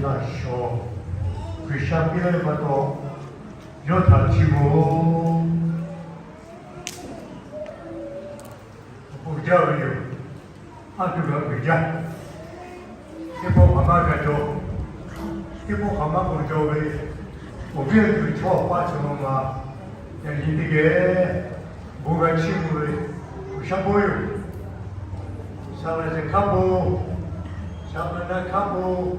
Nascio, Krishnapila Pato, Yota Chivo, Ujavi, Atuga Vija, Tipo Hamagato, Tipo Hamagojovi, Ubi to Chop Patoma, and Indige, Buga Chivu, Shaboyu, Salas Cabo, Samana Cabo.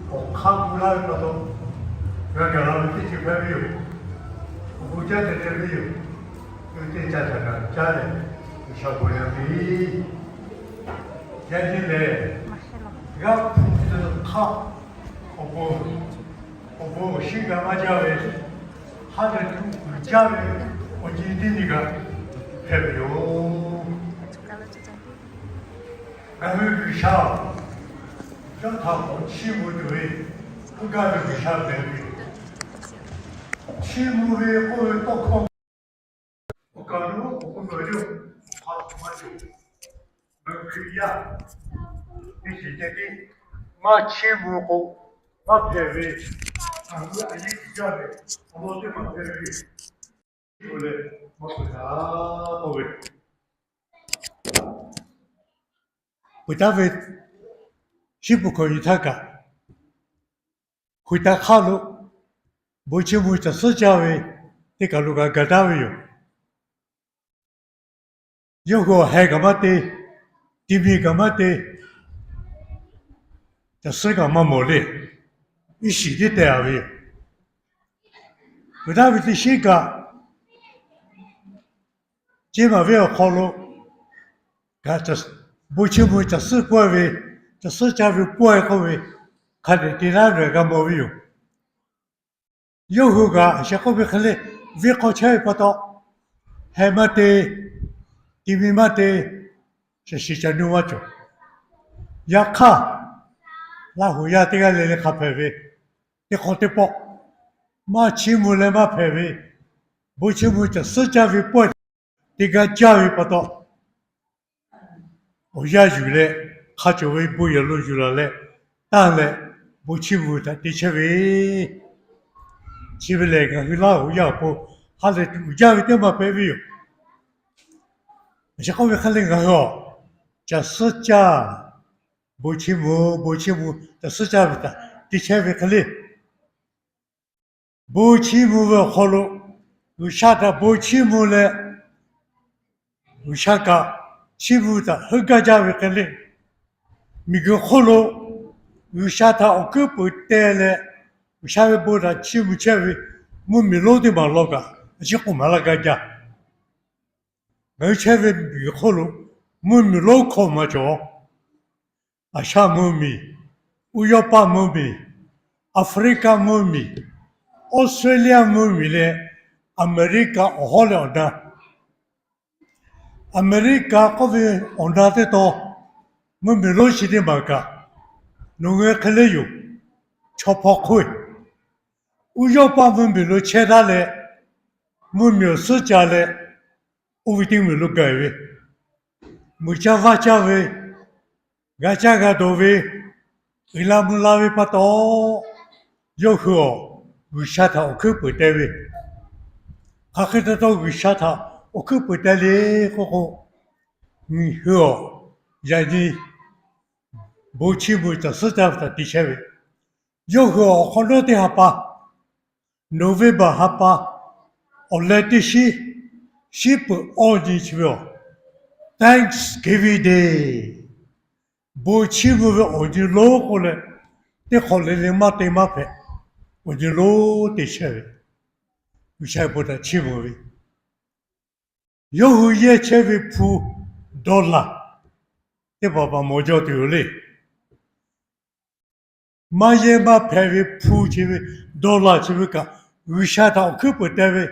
Ocambular Pato, Ragala, Kitty Review, Ujata Review, Utata, Jade, Shabuyabi, Yadile, Gap to the top of Shiga Majave, 102 Jave, or Jidiniga, Review. I will be sharp. 让他们欺负对，不干这个啥代表？欺负的或者到靠，我感觉我不感觉，他他就没可以呀。你是这个，我欺负过，我偏为，俺们一比较的，我这么偏为，对不对？我不啥不为，不咋为。 Shibuko Itaka, Huitakalu, Buchimuta Sujavi, Tikaluga Gadavio. Yogo Hagamati, Tibi Gamati, the Sega Mamoli, Ishi did there. Without the Shika, Jimaville Holo, got us Buchimuta Supavi. 这世界上不爱好的，看的第二个个没有，有后个像后面看的，为考车不到，还没得，地面没得，是时间牛我做，要卡，那后要这个来卡排位，你考得不？马起木来马排位，不起木这世界上不，这个教育不到，我也有嘞。 他就会不也录取了嘞，当然不欺负他，的确为欺负那个老虎要不，他的主教育点么白没有，而且后面还那个哦，叫私家不欺负，这私家的，的确为可能不欺负的好了，有啥的不欺负嘞，有啥个欺负的很个家为可能。 米个好了，有啥他我可不带了，有啥个不他欺负欺负，我米老的嘛老个，而且我们那个家，我欺负米好了，我米老靠嘛着，啊啥我米，欧亚巴我米，Afrika我米，Australia我米嘞，America 好了的，America 嗰边我那得多。 我没老些的嘛个，农业可能有，吃跑亏。我要把我没老吃他来，我没有时间来，我一定没老改为。没家发家为，俺家个多为，伊拉木拉为不到，有后为啥他我可不带为？他看得到为啥他我可不带嘞？呵呵，你好，人家。 不欺负这世界的底下位，有个好多的哈巴，November 哈巴，我来的是不熬进去了 ，Thanksgiving Day，不欺负我就老过来，的好来的马对马牌，我就老的下位，有些不得欺负位，有也欺负铺$，的爸爸莫叫丢嘞。 马也马排位铺起位，$起位个，为啥他可不得位？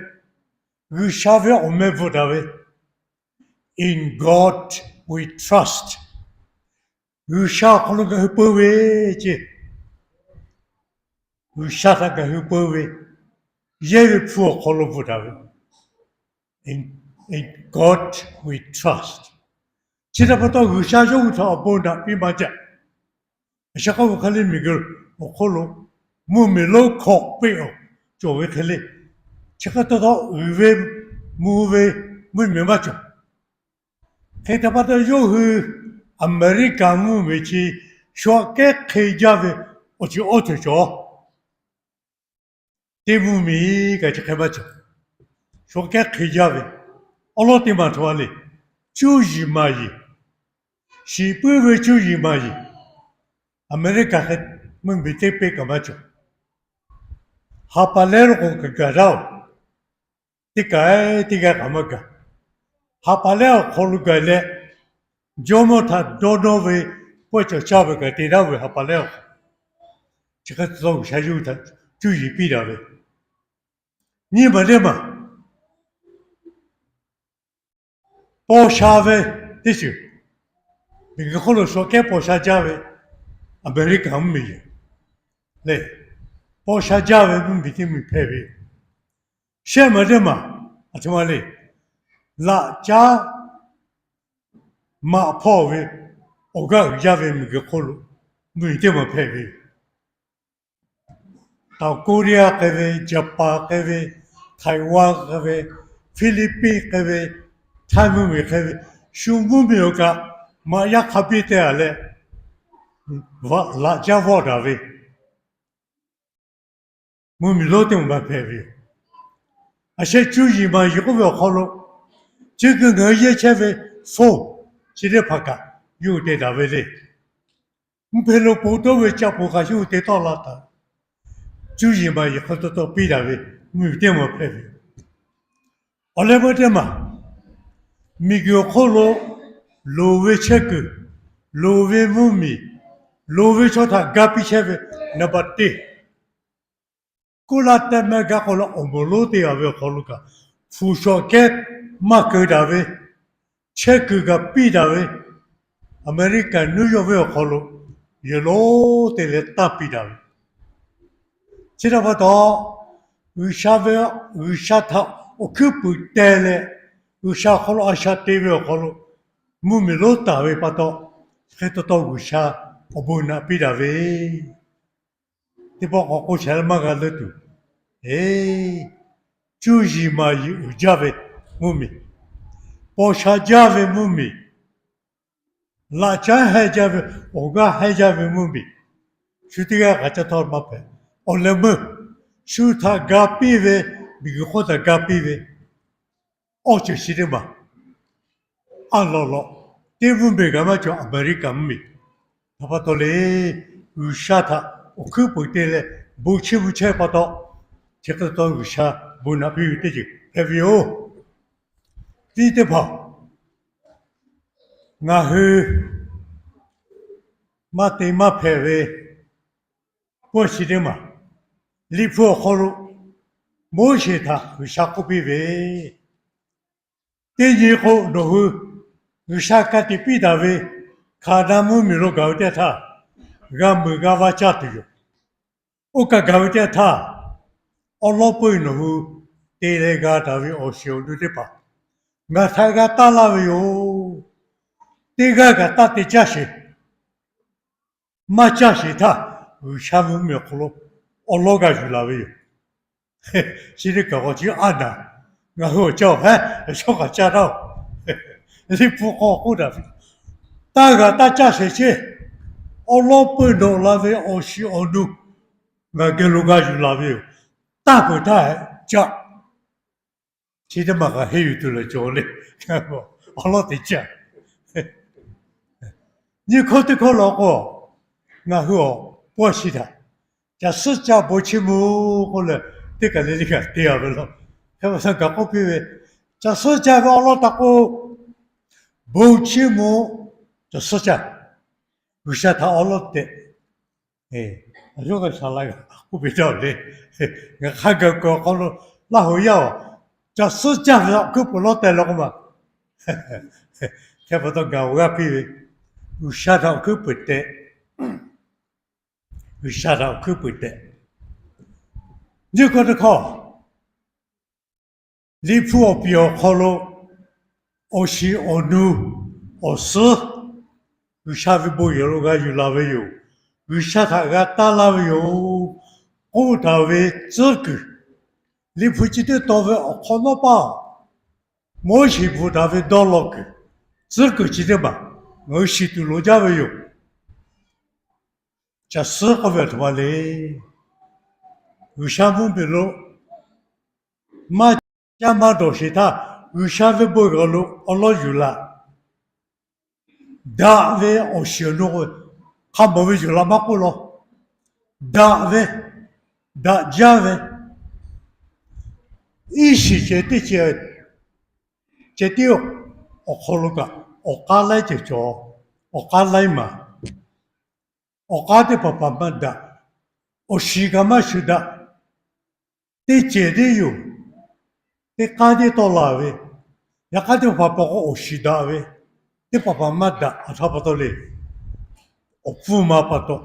为啥位我们不得位 ？In God we trust。为啥可能个不位去？为啥他个不位？也为铺可能不得位。In God we trust。其他不到为啥用他不能比嘛讲？ شقوا خلي ميقول 我可能木米路靠背哦，作为可能，这个得到二位木位没明白就，他他把它又是Amerika木米去说给开家的，我就奥特说，这木米个就开不着，说给开家的，阿拉地方说的，就一嘛一，西北位就一嘛一，Amerika 还木米这边干嘛着？Hapalero con cagarao. Tika kamaga. Hapaleo holugale. Jomota donove. Pocho chavega tirawe hapaleo. Chikato shayuta. Juji pidave. Nima lema. Poshave. Tishu. Nika holo shoke poshajave. America ummiye. Le. Poshajave mumbitimi pevi. Shema lema. Atumale. La ja ma pove oga yave mi ge kholo mi de ma phe ta Korea ke Japan ke Taiwan ke Philippines ke Taiwan ke shumu mi oga ma ya khabite ale va la ja va da ve mu mi lo de ma phe a she chu yi ma yi ko kholo 这个我也前为送，今天拍个有得到位的，我陪了不多位家不还有得到了的，就因为以后都到别的位，没得么陪位，后来我的嘛，米个好了，路位切个，路位木米，路位说他隔壁前位那不对，过了他们个好了，我们路的要为好了个，扶上盖马个的位。切个个比的位，America New York 为好了，也老得来打比的位。这个不到，有啥位有啥他，我可不带来，有啥好了，啥地位好了，我们老打位不到，还得到有啥，我不拿比的位。这把我过去了嘛个了都，哎，就是嘛有家位，我们。Posha jave mumi. La cha hai jave, oga hai jave mumi. Shutiga gachator mape. Olemu. Shuta gapive, bigota gapive. Ocho shirima. Allolo. Devumbe gamacho America mumi. Tapatole, ushata, okuputele, buchi buche pato. Chekato usha, bunapi utiji. Have you? 第一跑，我去马对马排位，过去的嘛，离谱好了，某些他有啥个比位？第二后，然后有啥个的比的位？看他们没有搞的他，俺没搞完家的哟，我搞的他，我老婆然后第二个他位我小路的跑。 我才个打了哟，这个打的假是，没假是他，为啥么没好了？我老个就了哟，嘿，现在搞我就按了，然后叫哎，说个驾照，你不好好的，打个打假是去，我老本都了喂，我是我努，我跟老个就了哟，打不打假。 其实嘛个还有多了教嘞，看不，阿拉得讲。你考得考老个，然后不是的，这世界不起么个了，这个那个对不了，他们说搞个别位，这世界阿拉大个不起么，这世界，为啥他阿拉的？哎，如果上来个，我比较嘞，我还个好了，那好要。 这世界上可不老得了嘛，看不到搞个屁，有啥道可不得，有啥道可不得。你看这靠，你普标好了，我是我努，我死，有啥子不有了个有哪位有？为啥他个打了有，我他为这个，你不记得到位看到吧？我是不他为到了个，这个记得吧？我是对罗家为有，这四个月他妈嘞，为啥不比如？嘛，家嘛都是他，为啥不不个路？Allah有了，大为我学那个，他不会有了嘛个咯，大为。da jave ishi chete chetio okoluka okala checho okala ma okate papamada oshigama shuda te chede yu te kade tolave yakate papako oshidave te papamada atapatole ofuma pato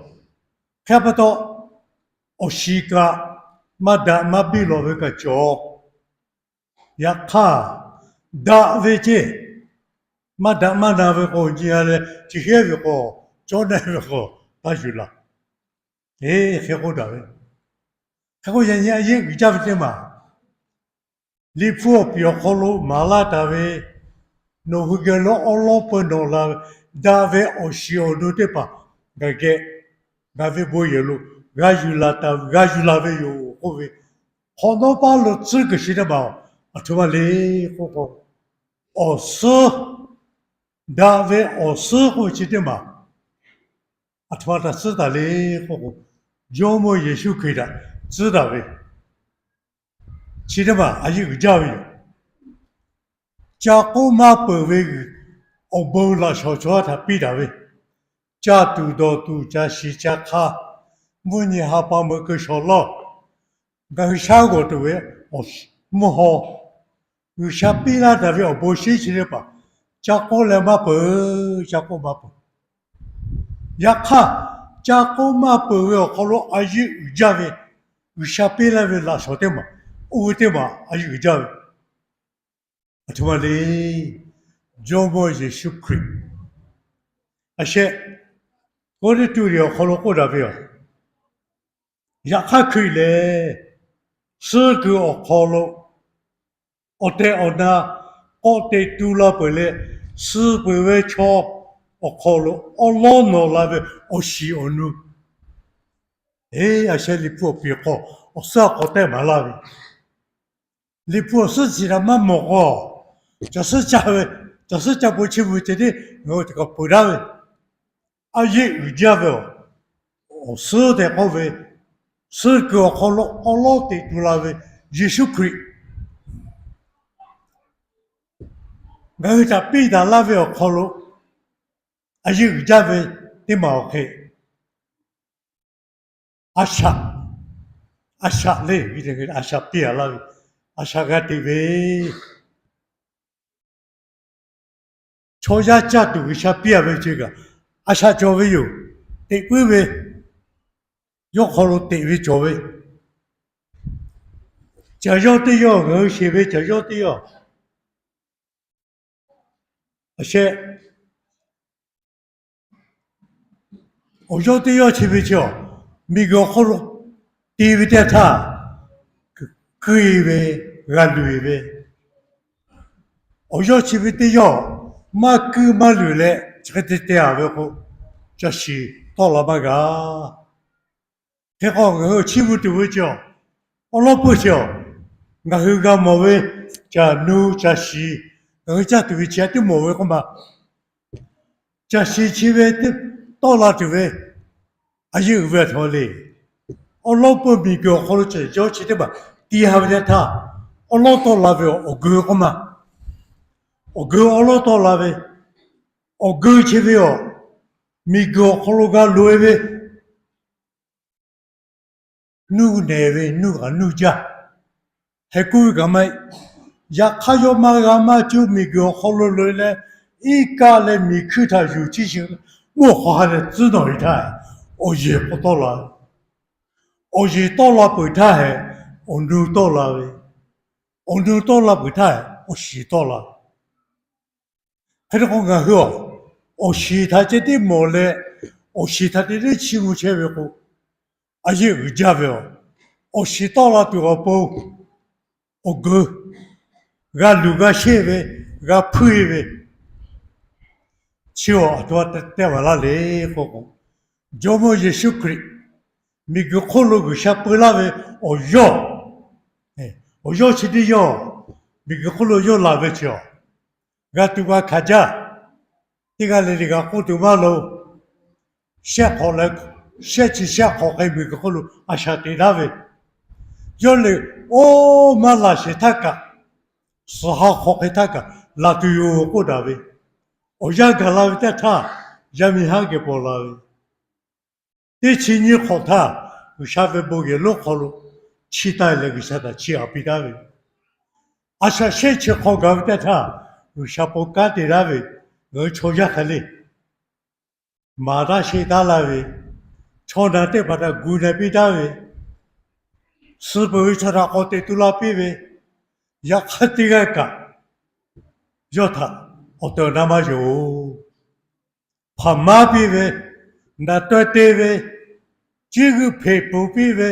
kapato oshika mada mabilo veka cho yakha da veche mada mada veko jiale chihe veko chone veko tajula khego da ve khego yan yan yin bi ja vite ma li pho pyo kholo mala da ve no hugelo olo pono la da ve oshio do te pa gage da ve boyelo gajula ta gajula ve yo ove khono pa lo tsu ge shi de ba atwa le ko osu da ve osu ko chi de ma atwa da su da le ko jomo yeshu ke da zu da ve chi de ma ayi ge ja ve cha ko ma pe ve o bo la sho cho ta pi da ve cha tu do tu cha shi cha kha mu ni ha pa mo ke sho lo ga sha go to ve o mo ho yu sha pi la da ve o bo shi chi de pa cha ko le ma pe cha ko ma pe ya kha cha ko ma pe ve ko lo ayi ja ve yu sha pi la ve la sho de ma u de ma ayi ja ve atwa le jomo Yesu Christ ashe ko de tu yo ko lo ko da ve ya kha khui le se ge o ko lo o te ona o te tu la pe le se pe ve cho o ko lo o lo no la ve o shi onu ashe li pu pi ko o sa ko te ma la ve li pu se ji la ma mo ko 就是家为，就是家不去不这的，我这个不然为，啊也有家为哦，我是的好为，是个好了好了的出来为，耶稣基督，我这彼得那为好了，啊也有家为的毛开，阿啥嘞，这个阿啥彼得那为，阿啥个的为。 초자 자도 의샤 비아베 제가 아샤 조베요 대외베 요코로 대외 조베 저요대요 그 시베 저요대요 아셰 오요대요 집이죠 미고 코로 대외대타 그이베 간두이베 오요 집이대요 마그 말을래 저때 하고 저시 돌아봐가 대고 그 친구도 보죠 올라보죠 나 그가 뭐왜 자누 자시 자도 위치한테 뭐왜 그마 자시 집에 돌아도왜 아주 왜 돌리 올라보 비교 그렇지 저 집에 봐 뒤하면다 올라돌아요 그거만 오그 올라돌아베 오그 집이요 미고 콜로가 로에베 누구 내베 누가 누자 해꾸가 마이 약하요 마가마 주 미고 콜로로레 이까레 미크타 유지신 뭐하네 지도이다 오예 보돌라 오예 돌라 보이타해 온두 돌라베 온두 돌라 보이타해 오시 돌라 他说：“我讲说，我其他这的么嘞，我其他的人欺负前面过，而且有家了，我洗到了对我包，我哥，我路个前面，我配面，去我多带完了来个个，要么也是可以，每个可乐个下不拉位，我要，哎，我要去的要，每个可乐要拉位去哦，我对我看家，这个来这个我对马路。下好了，下去下好还每个后路啊下对那位，要来哦嘛那些他个，是好给他个，那对有过那位，我养个那位的他，也没还给包那位，这几年好他，我下回不给落好了，期待那个啥的去啊比那位，啊下先去好个的他，我下不干的那位，我抽下来嘞，马达西达那位。छोड़ दे बता गुने पिटावे सुबह उठा होते तुला पीवे या खतिगा का जो था तो नमाजो फमा पीवे न तो तेवे चिग फेपू पीवे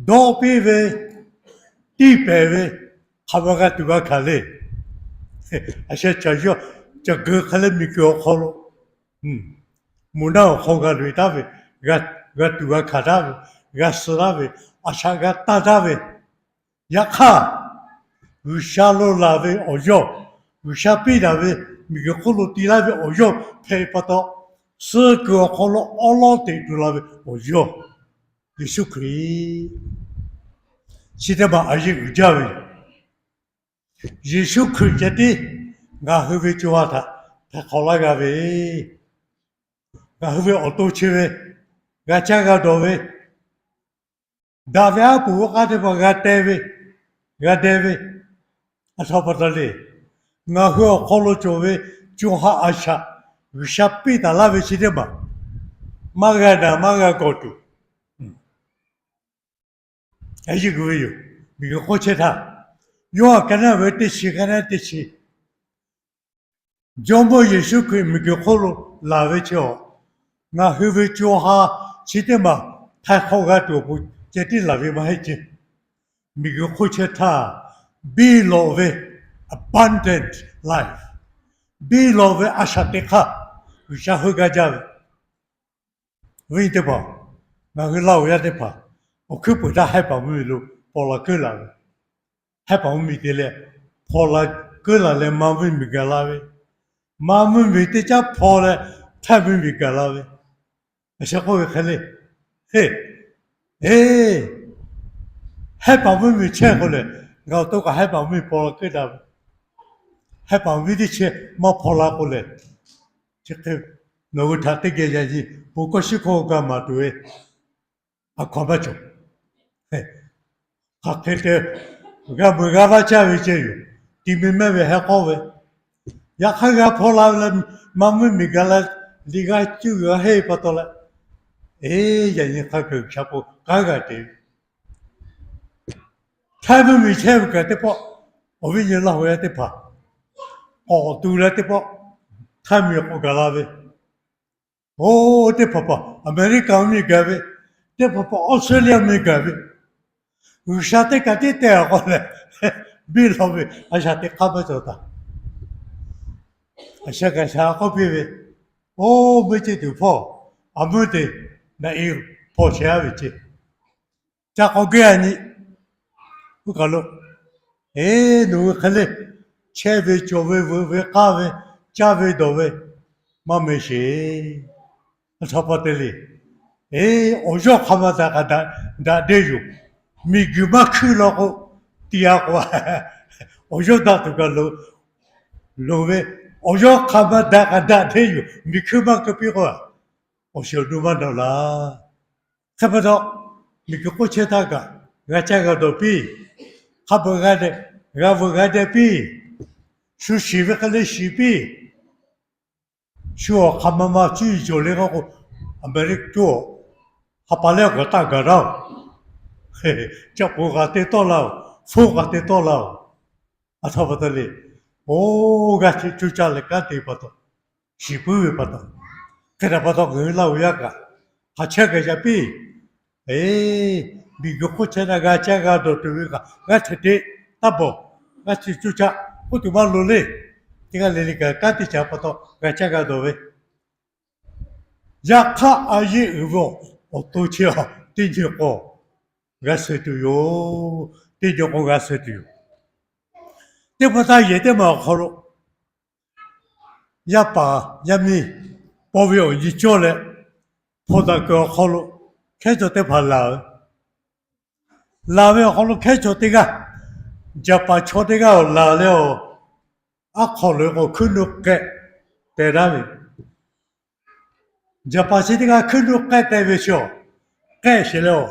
दो पीवे टी पेवे खबगा तुगा खाले ऐसे चाहिए जग खाले मिक्यो खोलो मुना खोगा लुटावे gat dua kadave, gaslave, ashaga tadave, yakha, ushalo lave oyo, ushapidave, migakolo tilave oyo, pepato, sego holo olote tulave oyo, Yeshukri, Sidama aji ujave, Yeshukri jadi, gahuve juata, takolagave, gahuve otocheve, gachaga dove, davea pu gatepa gateve, asapatale, ngahua kolo chove, juha asha, vishapi talave sidema, maga gotu. Aji guyo, bigo kocheta, yo kana vete shikana techi, jombo Yesu kwe migo kolo lave cho, ngahuve juha sidema, 太好个多不，这地那边买去，每个火车它 be love abundant life be love 阿啥的卡，有啥好个家的，为的吧，那个老爷的吧，我去不到海宝米路，跑了过来了，海宝米的嘞，跑了过来了，妈咪米个拉喂，妈咪米的家跑了，太咪米个拉喂，那些好个看嘞。 嘿，哎，海宝妹妹切过来，我都个海宝妹跑了给他，海宝妹的切没跑了过来，这个那个他这个人是不过是靠干嘛对，啊看不着，嘿，他这个我没干嘛家里就有，地面妹妹还好喂，呀看个跑了，妈妹妹个了，离个就个黑不到了。 哎，人家看个下不干个的，他们没钱个的不，我们人老外的不，哦，都来的不，他们也不干了呗。哦，的不不，美国没干呗，的不不，澳大利亚没干呗，为啥的干的带过来？没老呗，而且的看不着的，而且个啥好别呗？哦，没这头跑，啊没得。 那有跑车回去，这好个你，不搞了。哎，侬看嘞，车位、脚位、咖位、价位到位，没没事，差不多嘞。哎，我要看嘛，那有，没给嘛去了个第二个，我要到这个路位，我要看嘛那有，没去嘛个别个。 我小路嘛到啦，看不到，你个火车大个，我这个都比，还不干的，我不干的比，说媳妇跟你媳比，说他妈妈注意做那个美国做，还把那个大个了，嘿嘿，这不干的到了，不干的到了，啊差不多嘞，哦，我去就家里干的不到，媳妇也不到。给他把到人老一个，还吃个下币，比个火车那个价格都对个，我吃的大不，我吃就吃，我就把努力，这个那个干的吃不到，我价格多呗。呀，他阿姨我，我都吃好，对就好，我说的哟，对就好，我说的哟。这不他也得嘛好了，一把一米，保镖一叫来，跑到个好了，开着得跑了。拉完好了开车的个，就把车的个拉了，考虑我看到个，在那里，就把这个看到个在微笑，盖起了，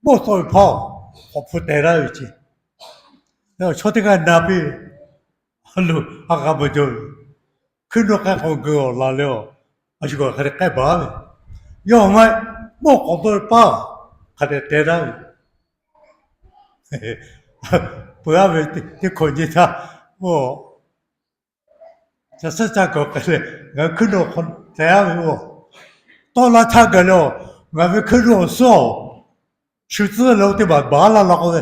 不走跑，我不在那里去，然后车的个那边，路个不就，看到个好个拉了，这个还得盖巴的，要么不好多巴，还得在那里。不要为你看见他，我这是这个个嘞，我看到很这样我，到了他个了，我们看到少，手指了对吧？麻了了个，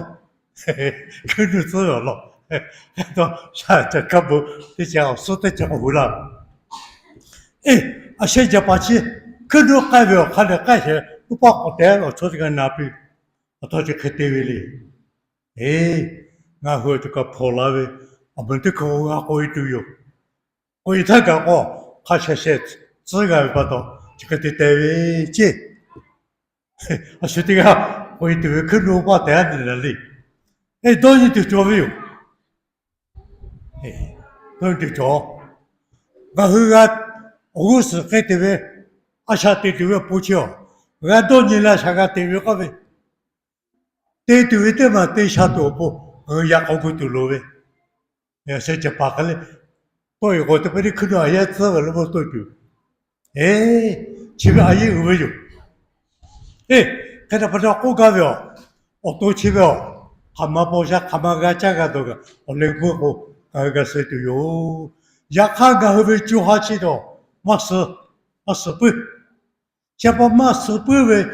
看到这了，到啥这个不，你讲说的讲糊了，现在把起看到干不看到干些，不把我带了，从这个那边，我到就开单位里。俺和这个跑了呗，我们这个俺可以都有，可以他讲哦，他写自个不到，这个的单位接，我说这个可以都有看到把单的那里，当然就做没有，当然就做，俺和我是给单位，俺下单位不交，俺当年来上个单位个呗。对对的嘛，对下多不，也搞个多路呗。现在把个嘞，对我这边的看到也知道了么多多。前面还有没有？看到不知道好搞不？我多前面蛤蟆包下蛤蟆个价格多个，我那不好，个是的哟。也看个后面就下去的，马十倍，先把马十倍为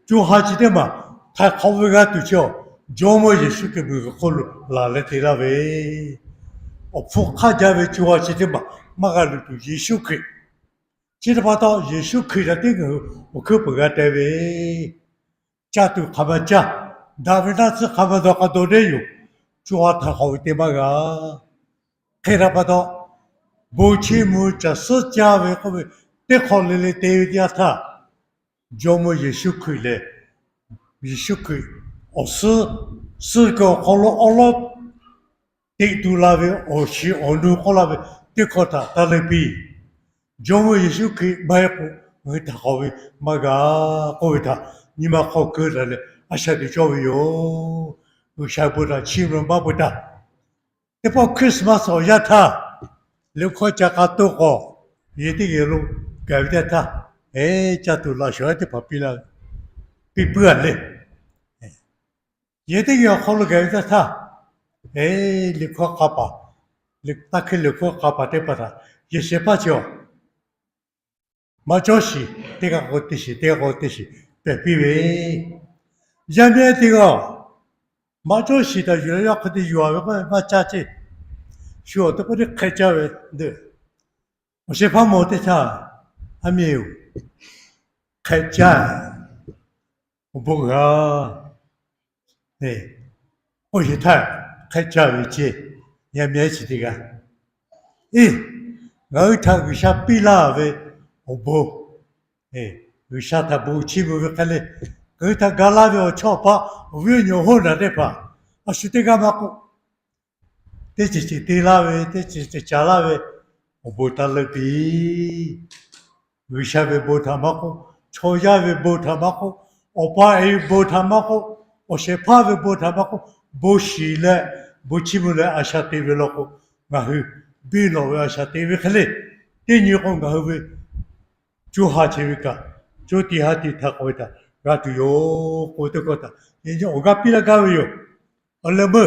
就下去的嘛。他好不个都叫，叫么也是个个好了，拿来对了喂，我不看见为就下去的嘛，马个路都也修开，接着把到也修开了这个，我可不个对喂，家都他们家，他们那是他们到很多人有，就话他好的嘛个，开了把到，目前目前是家为后面，得好了嘞，对的他，叫么也修开了。也许可以，是个好了好了，对多那边，我弄好那边，对靠他那边，就我也许可以买个，我他好为，那个为他，你们好个人嘞，现在教育哟，我下不到7人8不到，这把 Christmas 好呀他，六块钱个多好，一定一路改变他，这都老小的旁边了，比不完嘞。一定要好了个他，你快卡吧，你打开你快卡吧，对不啦？也是把叫，马教士，这个我的是，这个我的是，别比为，人家这个马教士的原来可的原来马家姐，学的不是开家的，我是怕没得他，还没有开家，我不啊。我一谈开教育节也没去这个，我他为啥比那位我不，为啥他不去不看嘞？我他干那位我超怕，我有好难的怕，我说这个嘛不，这就是对那位，这就是家那位，我不他了比，为啥位不他嘛不，超家位不他嘛不，我怕不他嘛不。我是怕为不他妈个不洗了，不起不来阿下地位了个，然后比老阿下地位去嘞，第二个然后为就下去为个，就底下地他回答，然后哟，我都觉得，人家我个比那个哟，我那么，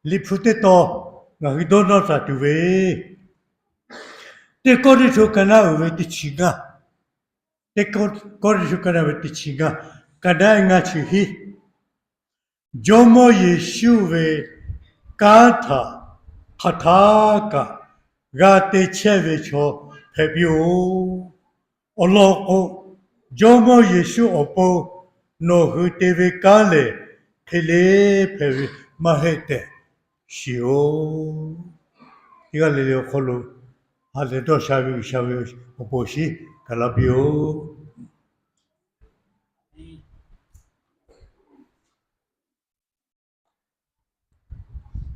你不得到，然后到那啥地位，这个的时候跟那为的去啊。te ko ri ka na ti chinga ka da nga chi hi jomo yeshu ve ka tha khatha ka ga te che ve cho phe bio olo ko jomo yeshu opo no hu te ve ka le phele phe ma he te shio iga le kholo ale do shavi opo shi kalabio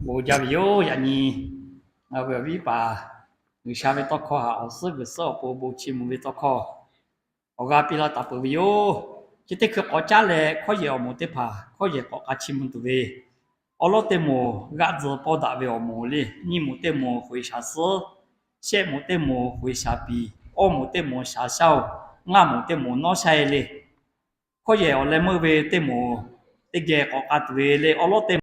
bố gia biểu nhà nhì về vi bà người xa về tao khó ở sư về sở bố chim về tao khó ở gặp là tập biểu chỉ thấy cứ có trả lệ có gì ở một tế bà có gì có cả chim tụi về ở lúc tế mồ gạt giờ bao đã về ở mồ li như một tế mồ hồi xa sơ xe một tế mồ hồi xa bì ở một tế mồ xa sau ngã một tế mồ nó sai li có gì ở lại mơ về tế mồ tế ghé có cả tụi về li ở lúc tế